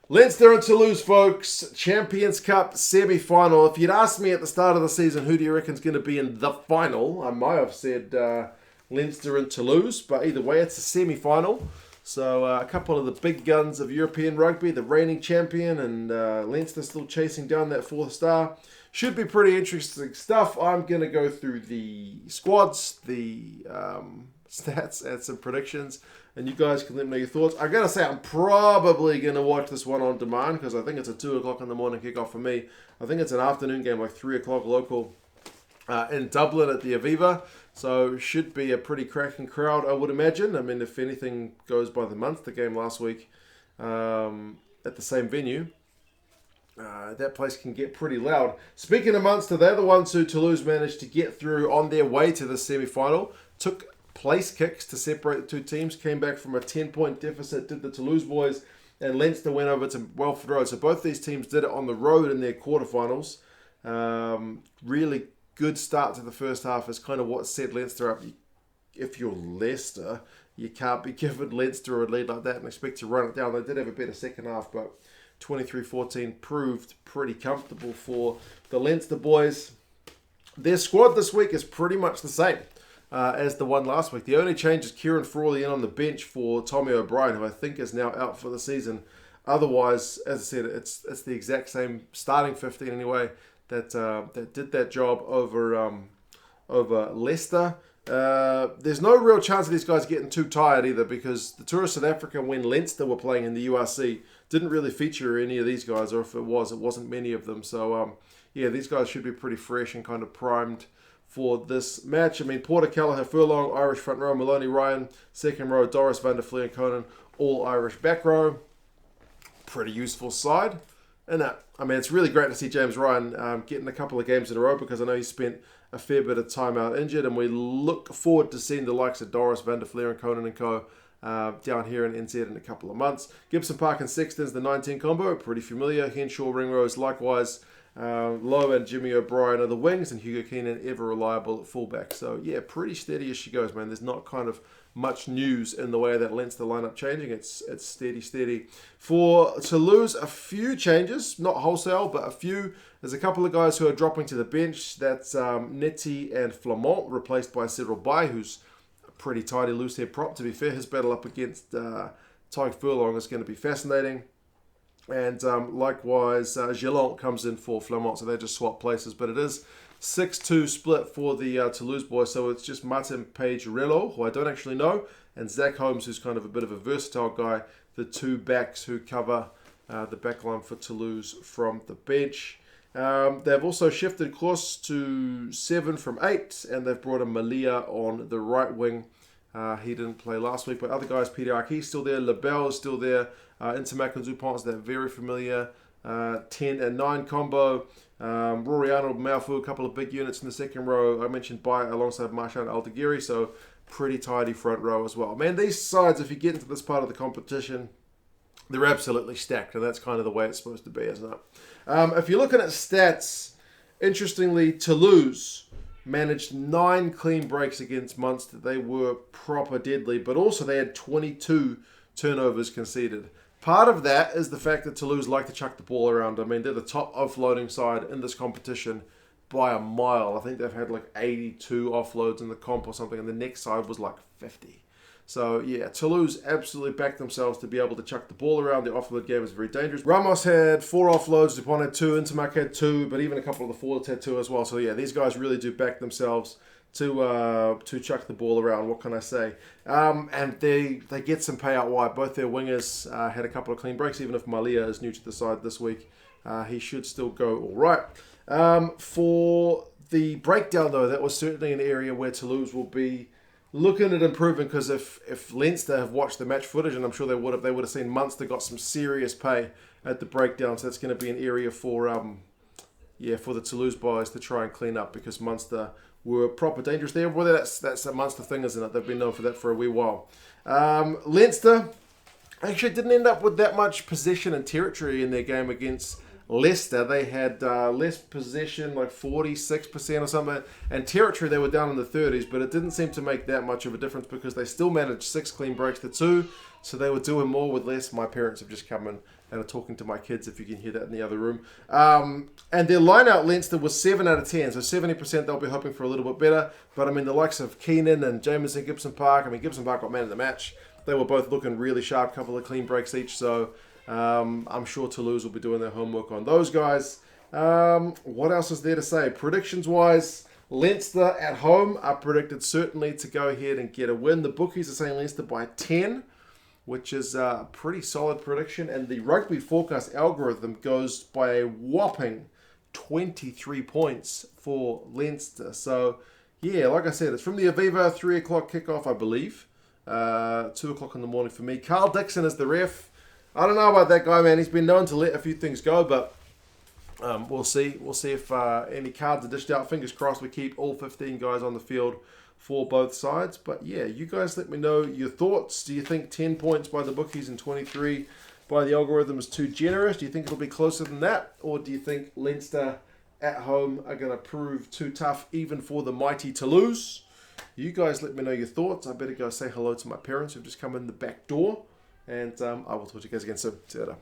Leinster and Toulouse, folks. Champions Cup semi-final. If you'd asked me at the start of the season, who do you reckon's going to be in the final, I might have said Leinster and Toulouse, but either way, it's a semi-final. So a couple of the big guns of European rugby, the reigning champion, and Leinster still chasing down that fourth star. Should be pretty interesting stuff. I'm going to go through the squads, the stats, and some predictions, and you guys can let me know your thoughts. I gotta say, I'm probably going to watch this one on demand because I think it's a 2 o'clock in the morning kickoff for me. I think it's an afternoon game, like 3 o'clock local in Dublin at the Aviva. So should be a pretty cracking crowd, I would imagine. I mean, if anything goes by the month, the game last week at the same venue, that place can get pretty loud. Speaking of Munster, they're the ones who Toulouse managed to get through on their way to the semi-final. Took place kicks to separate the two teams. Came back from a 10-point deficit, did the Toulouse boys, and Leinster went over to Welford Road. So both these teams did it on the road in their quarterfinals. Really good start to the first half is kind of what set Leinster up. If you're Leicester, you can't be given Leinster a lead like that and expect to run it down. They did have a better second half, but 23-14 proved pretty comfortable for the Leinster boys. Their squad this week is pretty much the same as the one last week. The only change is Ciaran Frawley in on the bench for Tommy O'Brien, who I think is now out for the season. Otherwise, as I said, it's the exact same starting 15 anyway that did that job over Leicester. There's no real chance of these guys getting too tired either, because the Tour of South Africa, when Leinster were playing in the URC, didn't really feature any of these guys, or if it wasn't many of them. So yeah, these guys should be pretty fresh and kind of primed for this match. I mean, Porter, Kelleher, Furlong, Irish front row, Molony, Ryan, second row, Doris, Van der Flier, and Conan, all Irish back row. Pretty useful side. And I mean, it's really great to see James Ryan getting a couple of games in a row, because I know he spent a fair bit of time out injured, and we look forward to seeing the likes of Doris, Van der Flier, and Conan and co. Down here in NZ in a couple of months. Gibson-Park and Sexton's the 19 combo, pretty familiar. Henshaw, Ringrose, likewise. Lowe and Jimmy O'Brien are the wings, and Hugo Keenan ever reliable at fullback. So yeah, pretty steady as she goes, man. There's not kind of much news in the way that Leinster lineup changing. It's steady. For Toulouse, a few changes, not wholesale, but a few. There's a couple of guys who are dropping to the bench. That's Netty and Flamont, replaced by Cyril Bay, who's a pretty tidy loose head prop. To be fair, his battle up against Tadhg Furlong is going to be fascinating. And likewise, Geelong comes in for Flamont, so they just swap places. But it is 6-2 split for the Toulouse boys, so it's just Martin Page-Rello, who I don't actually know, and Zach Holmes, who's kind of a bit of a versatile guy, the two backs who cover the backline for Toulouse from the bench. They've also shifted course to 7 from 8, and they've brought in Malia on the right wing. He didn't play last week, but other guys, Peter Arquis still there, Lebel is still there, Intermac and Zupont's that very familiar 10 and 9 combo. Rory Arnold, Malfu, a couple of big units in the second row. I mentioned Bay alongside Marshall and Aldegheri, so pretty tidy front row as well. Man, these sides, if you get into this part of the competition, they're absolutely stacked, and that's kind of the way it's supposed to be, isn't it? If you're looking at stats, interestingly, Toulouse managed 9 clean breaks against Munster. They were proper deadly, but also they had 22 turnovers conceded. Part of that is the fact that Toulouse like to chuck the ball around. I mean, they're the top offloading side in this competition by a mile. I think they've had like 82 offloads in the comp or something, and the next side was like 50. So, yeah, Toulouse absolutely backed themselves to be able to chuck the ball around. The offload game is very dangerous. Ramos had 4 offloads, Dupont had 2, Intermac had 2, but even a couple of the forwards had 2 as well. So, yeah, these guys really do back themselves to chuck the ball around. What can I say? And they get some payout wide. Both their wingers had a couple of clean breaks. Even if Malia is new to the side this week, he should still go all right. For the breakdown, though, that was certainly an area where Toulouse will be looking at improving, because if Leinster have watched the match footage, and I'm sure they would have seen Munster got some serious pay at the breakdown. So that's going to be an area for the Toulouse boys to try and clean up, because Munster were proper dangerous there. Well, that's a Munster thing, isn't it? They've been known for that for a wee while. Leinster actually didn't end up with that much possession and territory in their game against Leicester, they had less possession, like 46% or something, and territory they were down in the 30s, but it didn't seem to make that much of a difference because they still managed 6 clean breaks to 2, so they were doing more with less. My parents have just come in and are talking to my kids, if you can hear that in the other room. And their line-out Leinster was 7 out of 10, so 70% they'll be hoping for a little bit better, but I mean the likes of Keenan and Jamison, Gibson-Park, I mean Gibson-Park got man of the match. They were both looking really sharp, couple of clean breaks each, so I'm sure Toulouse will be doing their homework on those guys. What else is there to say? Predictions-wise, Leinster at home are predicted certainly to go ahead and get a win. The bookies are saying Leinster by 10, which is a pretty solid prediction. And the rugby forecast algorithm goes by a whopping 23 points for Leinster. So, yeah, like I said, it's from the Aviva 3 o'clock kickoff, I believe. 2 o'clock in the morning for me. Carl Dixon is the ref. I don't know about that guy, man. He's been known to let a few things go, but we'll see. We'll see if any cards are dished out. Fingers crossed we keep all 15 guys on the field for both sides. But yeah, you guys let me know your thoughts. Do you think 10 points by the bookies and 23 by the algorithm is too generous? Do you think it'll be closer than that? Or do you think Leinster at home are going to prove too tough even for the mighty Toulouse? You guys let me know your thoughts. I better go say hello to my parents who've just come in the back door. And I will talk to you guys again soon. See you later.